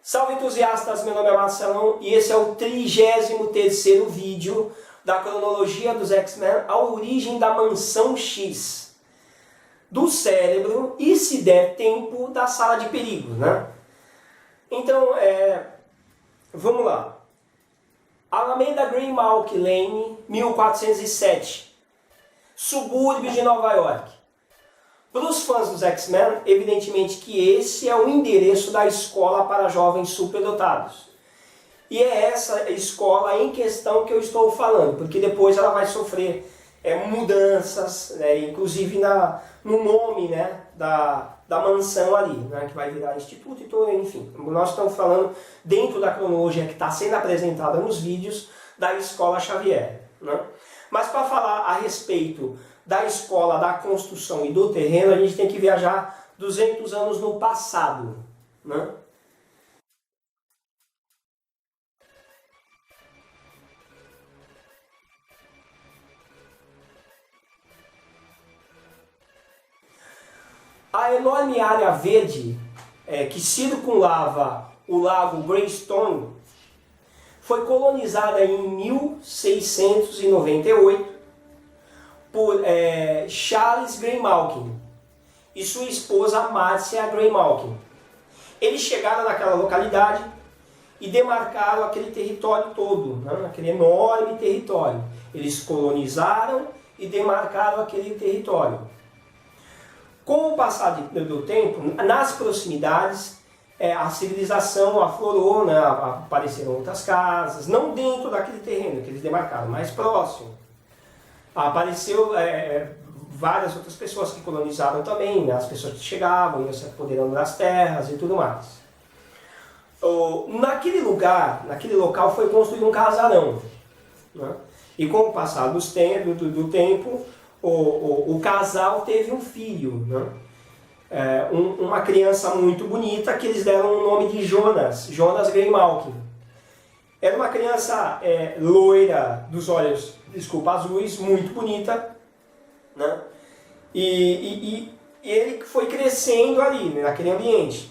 Salve entusiastas, meu nome é Marcelão e esse é o 33º vídeo da cronologia dos X-Men, a origem da Mansão X, do cérebro e, se der tempo, da sala de perigo, né? Então, vamos lá. Alameda Greenmalk Lane, 1407, subúrbio de Nova York. Para os fãs dos X-Men, evidentemente que esse é o endereço da escola para jovens superdotados. E é essa escola em questão que eu estou falando, porque depois ela vai sofrer mudanças, né, inclusive no nome, né, da mansão ali, né, que vai virar instituto e tudo, enfim. Nós estamos falando, dentro da cronologia que está sendo apresentada nos vídeos, da Escola Xavier, né? Mas para falar a respeito da escola, da construção e do terreno, a gente tem que viajar 200 anos no passado, né? A enorme área verde que circundava o lago Greystone foi colonizada em 1698 por Charles Greenmalkin e sua esposa Marcia Greenmalkin. Eles chegaram naquela localidade e demarcaram aquele território todo, né? Aquele enorme território. Eles colonizaram e demarcaram aquele território. Com o passar do tempo, nas proximidades, a civilização aflorou, né? Apareceram outras casas, não dentro daquele terreno que eles demarcaram, mais próximo. Apareceu várias outras pessoas que colonizaram também, né? As pessoas que chegavam, iam se apoderando das terras e tudo mais. Naquele lugar, naquele local foi construído um casarão, né? E com o passar do tempo, o casal teve um filho, né? Uma criança muito bonita que eles deram o nome de Jonas Greenmalkin. Era uma criança loira, dos olhos, azuis, muito bonita, né? E ele foi crescendo ali, né, naquele ambiente.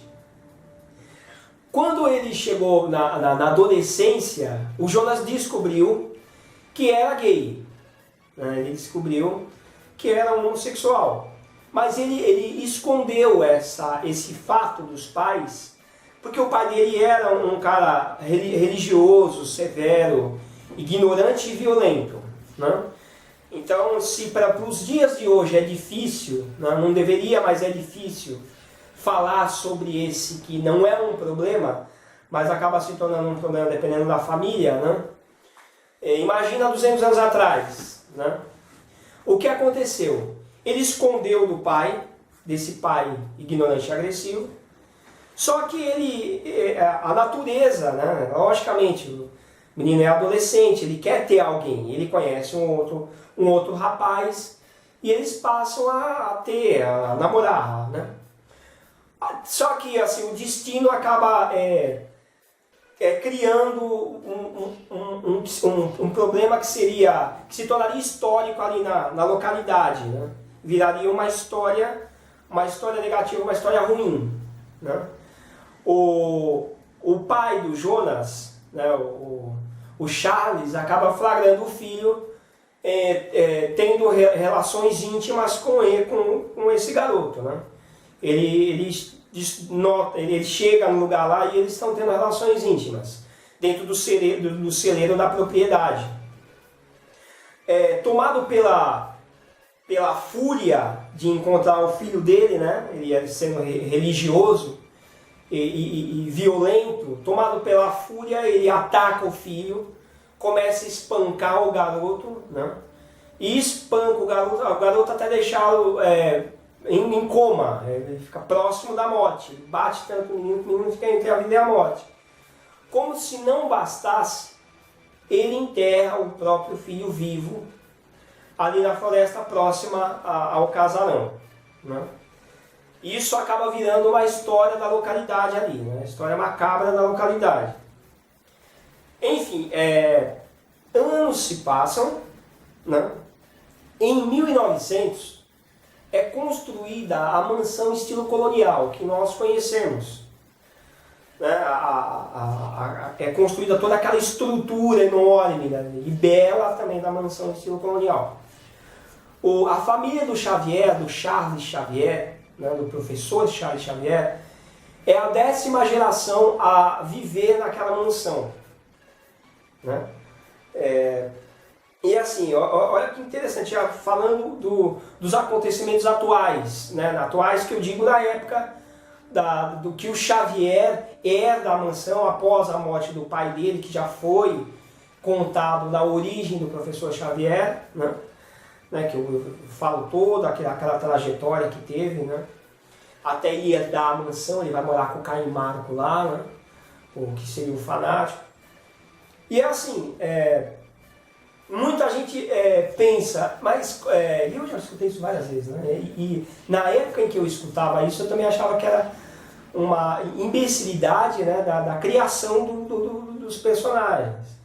Quando ele chegou na adolescência, o Jonas descobriu que era gay, né? Ele descobriu que era homossexual. Mas ele escondeu esse fato dos pais, porque o pai dele era um cara religioso, severo, ignorante e violento, né? Então, se para os dias de hoje é difícil, né, não deveria, mas é difícil falar sobre esse que não é um problema, mas acaba se tornando um problema dependendo da família, né? Imagina 200 anos atrás, né? O que aconteceu? Ele escondeu do pai, desse pai ignorante e agressivo, só que a natureza, né? Logicamente, o menino é adolescente, ele quer ter alguém, ele conhece um outro rapaz e eles passam a namorar, né? Só que assim, o destino acaba criando um problema que se tornaria histórico ali na localidade, né? Viraria uma história negativa, uma história ruim, né? O pai do Jonas, né, o Charles, acaba flagrando o filho tendo relações íntimas com esse garoto, né? Ele chega no lugar lá e eles estão tendo relações íntimas dentro do celeiro da propriedade. Tomado pela fúria de encontrar o filho dele, né? Ele sendo religioso e violento, tomado pela fúria, ele ataca o filho, começa a espancar o garoto, né? E espanca o garoto até deixá-lo em coma, ele fica próximo da morte, ele bate tanto o menino fica entre a vida e a morte. Como se não bastasse, ele enterra o próprio filho vivo ali na floresta próxima ao casarão, né? Isso acaba virando uma história da localidade ali, né? Uma história macabra da localidade. Enfim, anos se passam, né? Em 1900 é construída a mansão estilo colonial que nós conhecemos. né, é construída toda aquela estrutura enorme, né, e bela também da mansão de estilo colonial. A família do Xavier, do Charles Xavier, né, do professor Charles Xavier, é a 10ª geração a viver naquela mansão. Né? E assim, olha que interessante, falando dos acontecimentos atuais, né? Atuais que eu digo na época do que o Xavier herda a mansão após a morte do pai dele, que já foi contado na origem do professor Xavier, né? Que eu falo toda aquela trajetória que teve, né? Até ele herdar a mansão, ele vai morar com o Caim Marco lá, né? O que seria o fanático. E assim, muita gente pensa, mas eu já escutei isso várias vezes, né? E na época em que eu escutava isso, eu também achava que era uma imbecilidade, né, da criação dos personagens.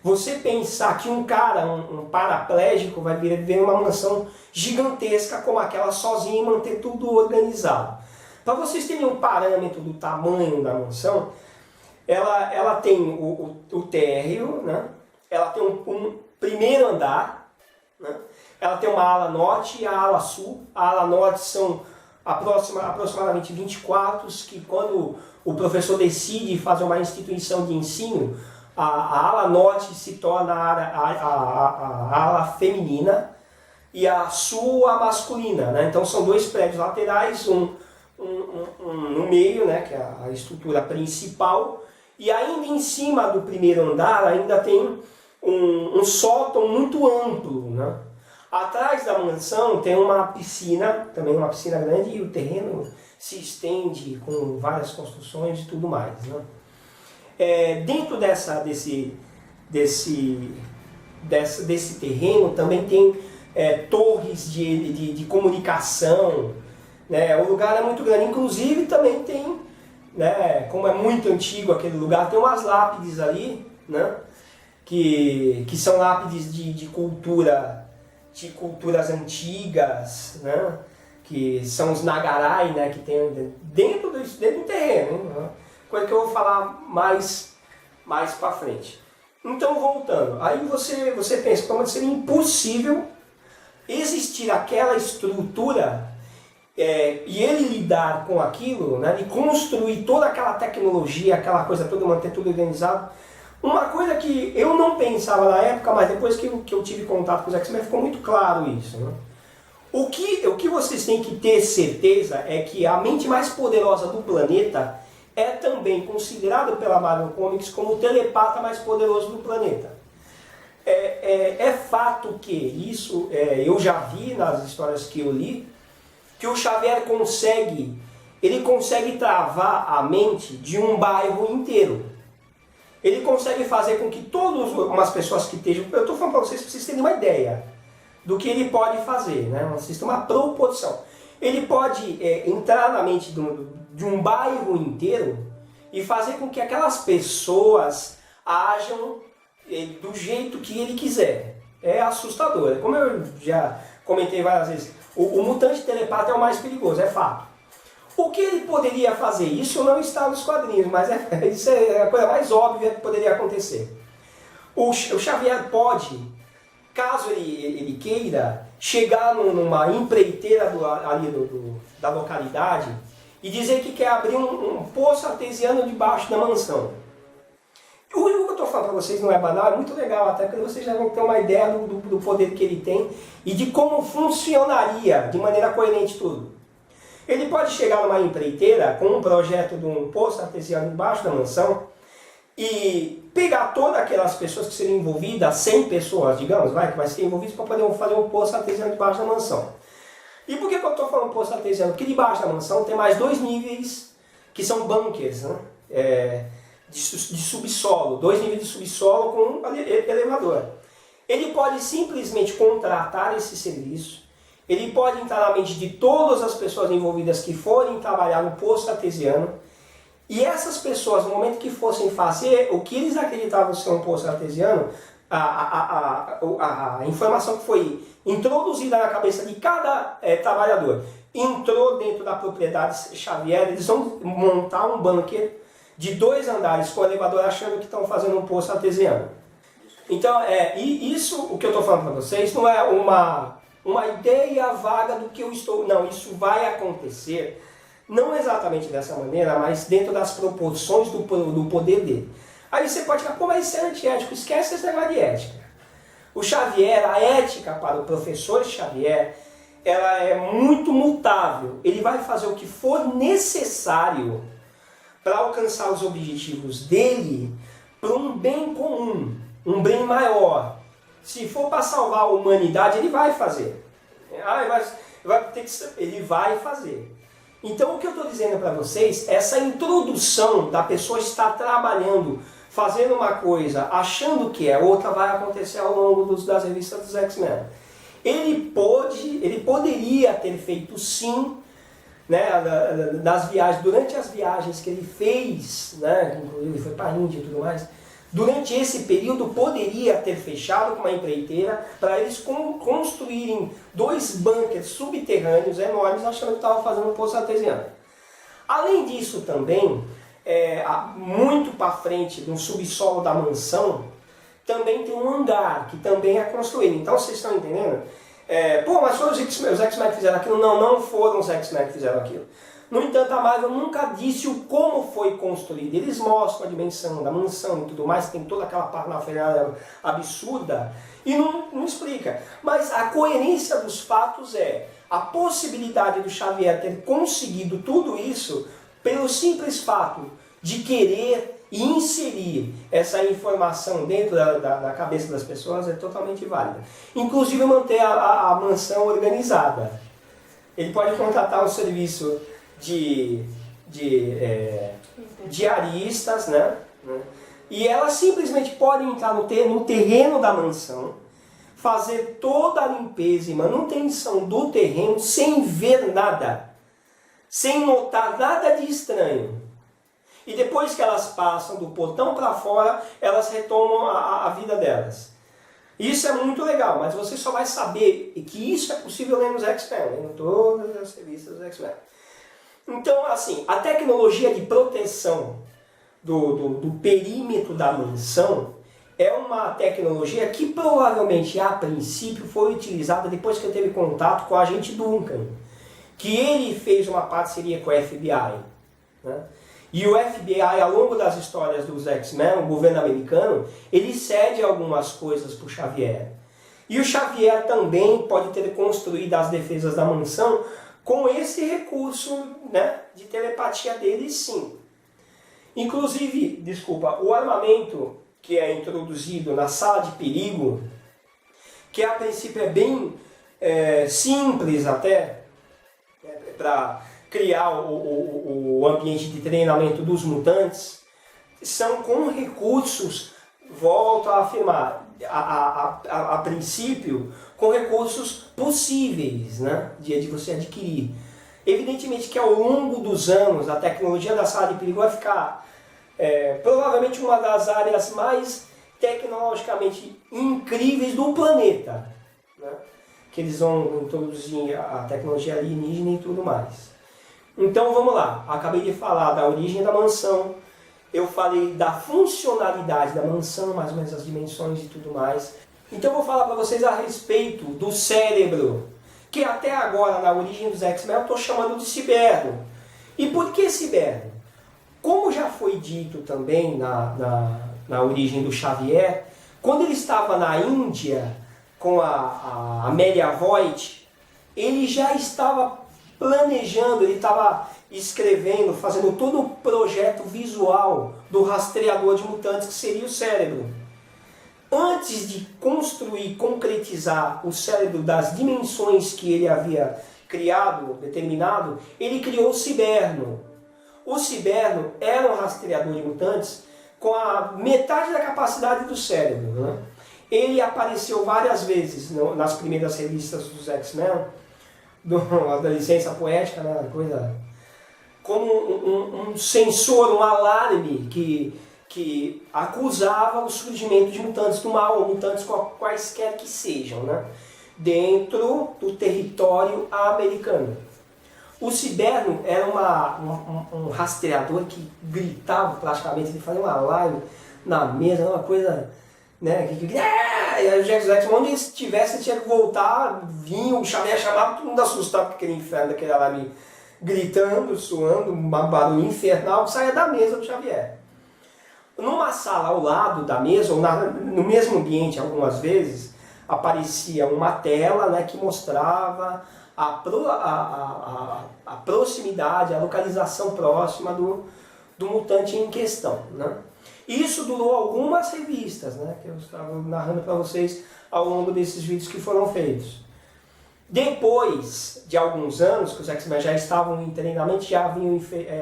Você pensar que um cara, um paraplégico, vai viver numa mansão gigantesca como aquela sozinho e manter tudo organizado. Para vocês terem um parâmetro do tamanho da mansão, ela tem o térreo, né? Ela tem um primeiro andar, né? Ela tem uma ala norte e a ala sul. A ala norte são aproximadamente 20 quartos, que quando o professor decide fazer uma instituição de ensino, a ala norte se torna a ala feminina e a sul a masculina, né? Então são 2 prédios laterais, um no meio, né, que é a estrutura principal, e ainda em cima do primeiro andar ainda tem um sótão muito amplo, né? Atrás da mansão tem uma piscina, também uma piscina grande, e o terreno se estende com várias construções e tudo mais, né? Dentro desse terreno também tem torres de comunicação, né? O lugar é muito grande, inclusive também tem, né, como é muito antigo aquele lugar, tem umas lápides ali, né, que são lápides de culturas antigas, né, que são os nagarai, né, que tem dentro do terreno, né, coisa que eu vou falar mais para frente. Então, voltando, aí você pensa como seria impossível existir aquela estrutura e ele lidar com aquilo, né, e construir toda aquela tecnologia, aquela coisa toda, manter tudo organizado. Uma coisa que eu não pensava na época, mas depois que eu tive contato com os X-Men ficou muito claro isso, né? O que vocês têm que ter certeza é que a mente mais poderosa do planeta é também considerado pela Marvel Comics como o telepata mais poderoso do planeta. É fato que isso, eu já vi nas histórias que eu li, que o Xavier consegue travar a mente de um bairro inteiro. Ele consegue fazer com que todas as pessoas que estejam... Eu estou falando para vocês terem uma ideia do que ele pode fazer, né? Uma proporção. Ele pode entrar na mente de um bairro inteiro e fazer com que aquelas pessoas ajam do jeito que ele quiser. É assustador. Como eu já comentei várias vezes, o mutante telepata é o mais perigoso, é fato. O que ele poderia fazer? Isso não está nos quadrinhos, mas isso é a coisa mais óbvia que poderia acontecer. O Xavier pode, caso ele queira, chegar numa empreiteira da localidade e dizer que quer abrir um poço artesiano debaixo da mansão. O que eu estou falando para vocês não é banal, é muito legal, até porque vocês já vão ter uma ideia do poder que ele tem e de como funcionaria de maneira coerente tudo. Ele pode chegar numa empreiteira com um projeto de um poço artesiano embaixo da mansão e pegar todas aquelas pessoas que seriam envolvidas, 100 pessoas, digamos, que vai ser envolvidas para poder fazer um poço artesiano debaixo da mansão. E por que eu estou falando poço artesiano? Porque debaixo da mansão tem mais 2 níveis que são bunkers, né? De subsolo, 2 níveis de subsolo com um elevador. Ele pode simplesmente contratar esse serviço, ele pode entrar na mente de todas as pessoas envolvidas que forem trabalhar no poço artesiano, e essas pessoas, no momento que fossem fazer o que eles acreditavam ser um poço artesiano, a informação que foi introduzida na cabeça de cada trabalhador entrou dentro da propriedade Xavier. Eles vão montar um bunker de 2 andares com o elevador achando que estão fazendo um poço artesiano. Então, e isso, o que eu estou falando para vocês, não é uma ideia vaga do que eu estou... Não, isso vai acontecer, não exatamente dessa maneira, mas dentro das proporções do poder dele. Aí você pode falar, pô, mas isso é antiético, esquece esse negócio de ética. O Xavier, a ética para o professor Xavier, ela é muito mutável. Ele vai fazer o que for necessário para alcançar os objetivos dele para um bem comum, um bem maior. Se for para salvar a humanidade, ele vai fazer. Ele vai fazer. Então, o que eu estou dizendo para vocês, essa introdução da pessoa estar trabalhando, fazendo uma coisa, achando que é outra, vai acontecer ao longo das revistas dos X-Men. Ele poderia ter feito sim, né, das viagens, durante as viagens que ele fez, né, inclusive ele foi para a Índia e tudo mais, durante esse período poderia ter fechado com uma empreiteira para eles construírem 2 bunkers subterrâneos enormes, achando que estavam fazendo um poço artesiano. Além disso também, muito para frente, no subsolo da mansão, também tem um hangar, que também é construído. Então vocês estão entendendo? Pô, mas foram os X-Men que fizeram aquilo? Não, não foram os X-Men que fizeram aquilo. No entanto, a Marvel nunca disse o como foi construído. Eles mostram a dimensão da mansão e tudo mais, tem toda aquela parafernália absurda, e não explica. Mas a coerência dos fatos é a possibilidade do Xavier ter conseguido tudo isso pelo simples fato de querer e inserir essa informação dentro da cabeça das pessoas é totalmente válida. Inclusive manter a mansão organizada. Ele pode contratar um serviço de diaristas, né? E elas simplesmente podem entrar no terreno da mansão, fazer toda a limpeza e manutenção do terreno sem ver nada, sem notar nada de estranho. E depois que elas passam do portão para fora, elas retomam a vida delas. Isso é muito legal, mas você só vai saber que isso é possível lendo os X-Men, lendo todas as revistas dos X-Men. Então, assim, a tecnologia de proteção do perímetro da mansão é uma tecnologia que provavelmente, a princípio, foi utilizada depois que ele teve contato com o agente Duncan, que ele fez uma parceria com o FBI, né? E o FBI, ao longo das histórias dos X-Men, o governo americano, ele cede algumas coisas para o Xavier. E o Xavier também pode ter construído as defesas da mansão com esse recurso, né, de telepatia dele, sim. Inclusive, o armamento que é introduzido na sala de perigo, que a princípio é bem simples até, para criar o ambiente de treinamento dos mutantes, são com recursos, volto a afirmar, a princípio, com recursos possíveis, né, de você adquirir. Evidentemente que ao longo dos anos a tecnologia da sala de perigo vai ficar provavelmente uma das áreas mais tecnologicamente incríveis do planeta, né, que eles vão introduzir a tecnologia alienígena e tudo mais. Então vamos lá, acabei de falar da origem da mansão, eu falei da funcionalidade da mansão, mais ou menos as dimensões e tudo mais. Então eu vou falar para vocês a respeito do cérebro, que até agora na origem dos X-Men eu estou chamando de ciberno. E por que ciberno? Como já foi dito também na origem do Xavier, quando ele estava na Índia com a Amelia Voigt, ele já estava planejando, ele estava escrevendo, fazendo todo o projeto visual do rastreador de mutantes, que seria o cérebro. Antes de construir, concretizar o cérebro das dimensões que ele havia criado, determinado, ele criou o ciberno. O ciberno era um rastreador de mutantes com a metade da capacidade do cérebro, né? Ele apareceu várias vezes nas primeiras revistas dos X-Men, da licença poética, né, coisa, como um sensor, um alarme que acusava o surgimento de mutantes do mal, ou mutantes quaisquer que sejam, né, dentro do território americano. O Ciberno era um rastreador que gritava praticamente, ele fazia uma live na mesa, uma coisa, né, e aí o Jackson, onde ele estivesse, ele tinha que voltar, vinha, o Xavier chamava, todo mundo assustado com aquele inferno, daquele live gritando, suando, um barulho infernal, que saía da mesa do Xavier. Numa sala ao lado da mesa, ou no mesmo ambiente algumas vezes, aparecia uma tela, né, que mostrava a proximidade, a localização próxima do mutante em questão, né? Isso durou algumas revistas, né, que eu estava narrando para vocês ao longo desses vídeos que foram feitos. Depois de alguns anos, que os X-Men já estavam em treinamento, já haviam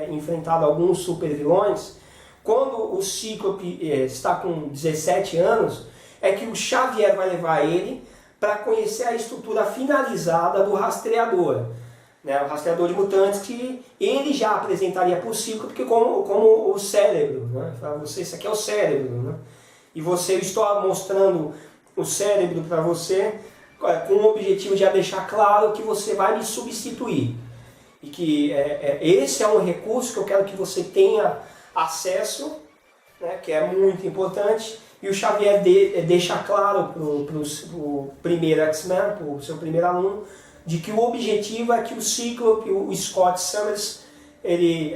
enfrentado alguns super vilões, quando o Cíclope está com 17 anos, é que o Xavier vai levar ele para conhecer a estrutura finalizada do rastreador, né? O rastreador de mutantes que ele já apresentaria para o Cíclope como o cérebro, né? Fala, você, isso aqui é o cérebro, né? E você, eu estou mostrando o cérebro para você com o objetivo de deixar claro que você vai me substituir. E que esse é um recurso que eu quero que você tenha acesso, né, que é muito importante. E o Xavier deixa claro para o primeiro X-Men, para o seu primeiro aluno, de que o objetivo é que o Cíclope, o Scott Summers, ele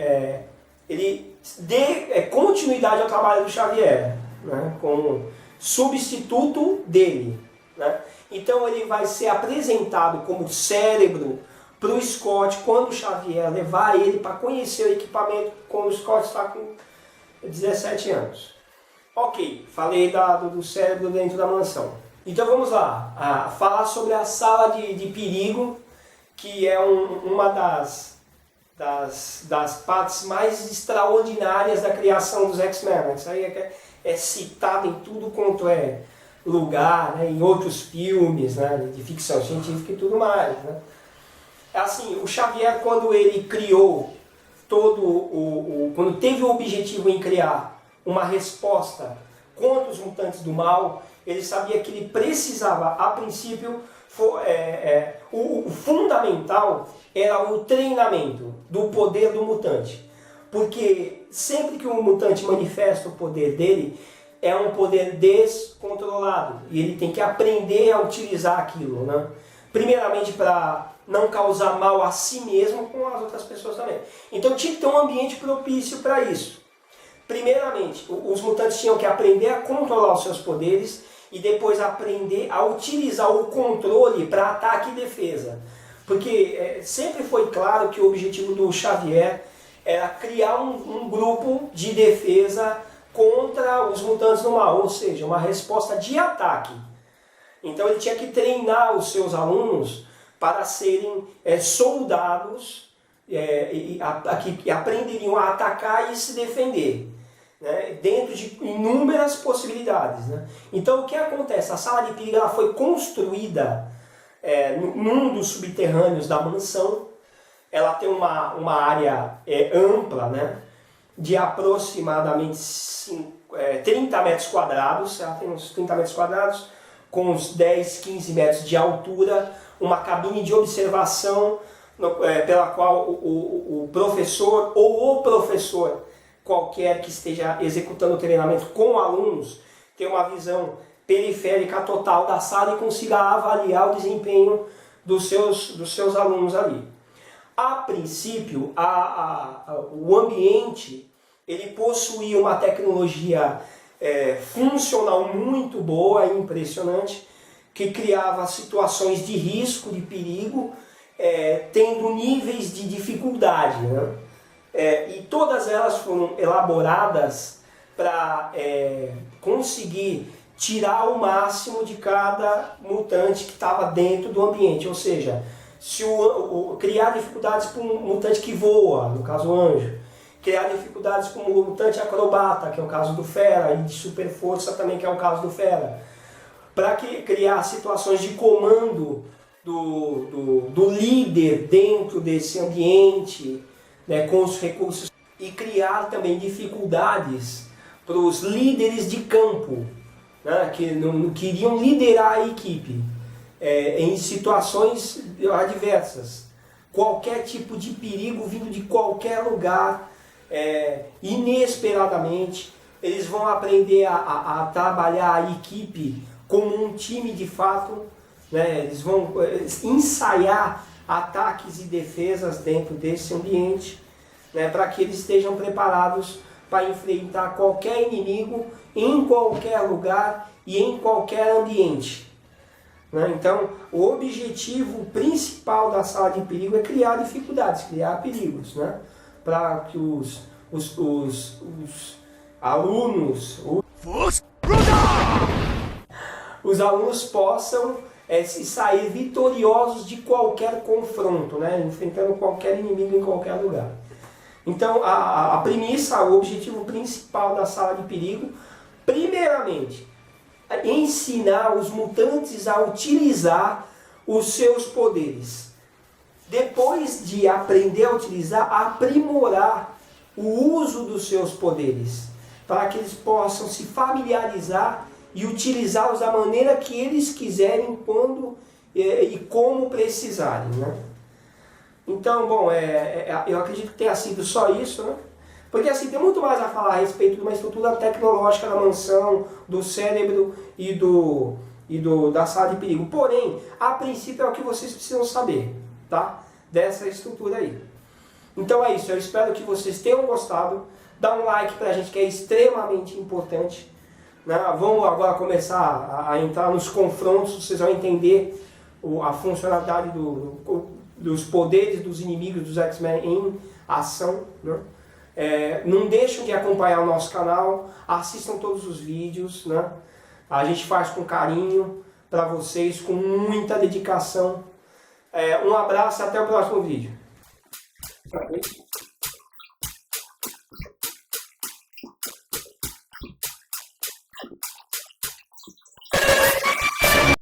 dê continuidade ao trabalho do Xavier, né, como substituto dele, né? Então ele vai ser apresentado como cérebro para o Scott quando o Xavier levar ele para conhecer o equipamento quando o Scott está com 17 anos. Ok, falei do cérebro dentro da mansão. Então vamos lá, falar sobre a sala de perigo, que é uma das partes mais extraordinárias da criação dos X-Men. Isso aí é citado em tudo quanto é lugar, né, em outros filmes, né, de ficção científica e tudo mais, né. Assim, o Xavier, quando ele criou quando teve o objetivo em criar uma resposta contra os mutantes do mal, ele sabia que ele precisava, a princípio, o fundamental era o treinamento do poder do mutante. Porque sempre que um mutante manifesta o poder dele, é um poder descontrolado. E ele tem que aprender a utilizar aquilo, né? Primeiramente para não causar mal a si mesmo, com as outras pessoas também. Então tinha que ter um ambiente propício para isso. Primeiramente, os mutantes tinham que aprender a controlar os seus poderes e depois aprender a utilizar o controle para ataque e defesa. Porque sempre foi claro que o objetivo do Xavier era criar um grupo de defesa contra os mutantes do mal, ou seja, uma resposta de ataque. Então ele tinha que treinar os seus alunos para serem soldados que aprenderiam a atacar e se defender, né, dentro de inúmeras possibilidades, né? Então o que acontece? A sala de perigo ela foi construída num dos subterrâneos da mansão. Ela tem uma área ampla, né, de aproximadamente 30 metros quadrados, ela tem uns 30 metros quadrados, com uns 10, 15 metros de altura, uma cabine de observação pela qual o professor ou o professor qualquer que esteja executando o treinamento com alunos tem uma visão periférica total da sala e consiga avaliar o desempenho dos seus alunos ali. A princípio, o ambiente ele possuía uma tecnologia funcional muito boa e impressionante, que criava situações de risco, de perigo, tendo níveis de dificuldade, né? E todas elas foram elaboradas para conseguir tirar o máximo de cada mutante que estava dentro do ambiente, ou seja, criar dificuldades para um mutante que voa, no caso o anjo, criar dificuldades para um mutante acrobata, que é o caso do Fera, e de super força também, que é o caso do Fera, para criar situações de comando do líder dentro desse ambiente, né, com os recursos, e criar também dificuldades para os líderes de campo, né, que não queriam liderar a equipe em situações adversas, qualquer tipo de perigo vindo de qualquer lugar, inesperadamente. Eles vão aprender a trabalhar a equipe como um time de fato, né? Eles vão ensaiar ataques e defesas dentro desse ambiente, né? Para que eles estejam preparados para enfrentar qualquer inimigo em qualquer lugar e em qualquer ambiente. Então, o objetivo principal da sala de perigo é criar dificuldades, criar perigos, né? Para que os alunos, os alunos possam se sair vitoriosos de qualquer confronto, né? Enfrentando qualquer inimigo em qualquer lugar. Então, a premissa, o objetivo principal da sala de perigo, primeiramente, ensinar os mutantes a utilizar os seus poderes. Depois de aprender a utilizar, aprimorar o uso dos seus poderes, para que eles possam se familiarizar e utilizá-los da maneira que eles quiserem, quando e como precisarem, né? Então, bom, eu acredito que tenha sido só isso, né? Porque assim, tem muito mais a falar a respeito de uma estrutura tecnológica da mansão, do cérebro e da sala de perigo. Porém, a princípio é o que vocês precisam saber, tá? Dessa estrutura aí. Então é isso, eu espero que vocês tenham gostado. Dá um like pra gente, que é extremamente importante, né? Vamos agora começar a entrar nos confrontos, vocês vão entender a funcionalidade dos poderes dos inimigos dos X-Men em ação, né? Não deixem de acompanhar o nosso canal, assistam todos os vídeos, né? A gente faz com carinho para vocês, com muita dedicação. Um abraço e até o próximo vídeo.